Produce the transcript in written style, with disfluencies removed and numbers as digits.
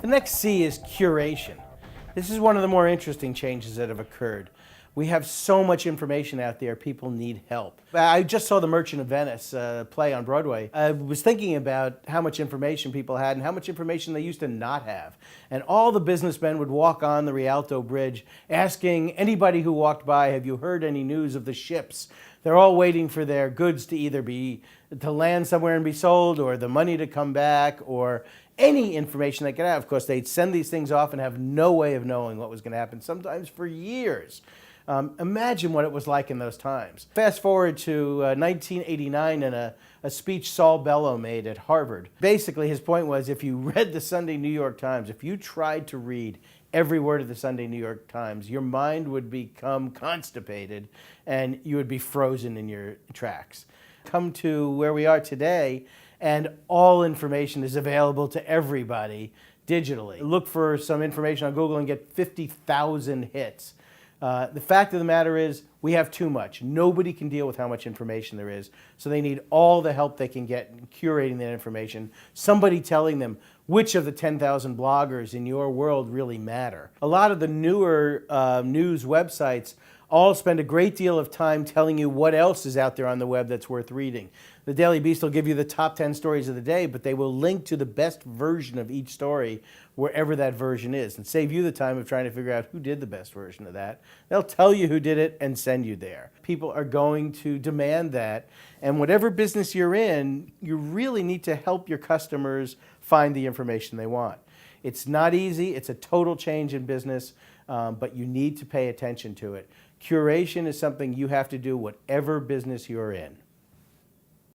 The next C is curation. This is one of the more interesting changes that have occurred. We have so much information out there, people need help. I just saw The Merchant of Venice play on Broadway. I was thinking about how much information people had and how much information they used to not have. And all the businessmen would walk on the Rialto Bridge asking anybody who walked by, have you heard any news of the ships? They're all waiting for their goods to either to land somewhere and be sold, or the money to come back, or any information they could have. Of course, they'd send these things off and have no way of knowing what was going to happen, sometimes for years. Imagine what it was like in those times. Fast forward to 1989 and a speech Saul Bellow made at Harvard. Basically, his point was, if you read the Sunday New York Times, if you tried to read every word of the Sunday New York Times, your mind would become constipated and you would be frozen in your tracks. Come to where we are today, and all information is available to everybody digitally. Look for some information on Google and get 50,000 hits. The fact of the matter is, we have too much. Nobody can deal with how much information there is, so they need all the help they can get in curating that information. Somebody telling them which of the 10,000 bloggers in your world really matter. A lot of the newer news websites all spend a great deal of time telling you what else is out there on the web that's worth reading. The Daily Beast will give you the top 10 stories of the day, but they will link to the best version of each story wherever that version is, and save you the time of trying to figure out who did the best version of that. They'll tell you who did it and send you there. People are going to demand that, and whatever business you're in, you really need to help your customers find the information they want. It's not easy, it's a total change in business, but you need to pay attention to it. Curation is something you have to do whatever business you're in.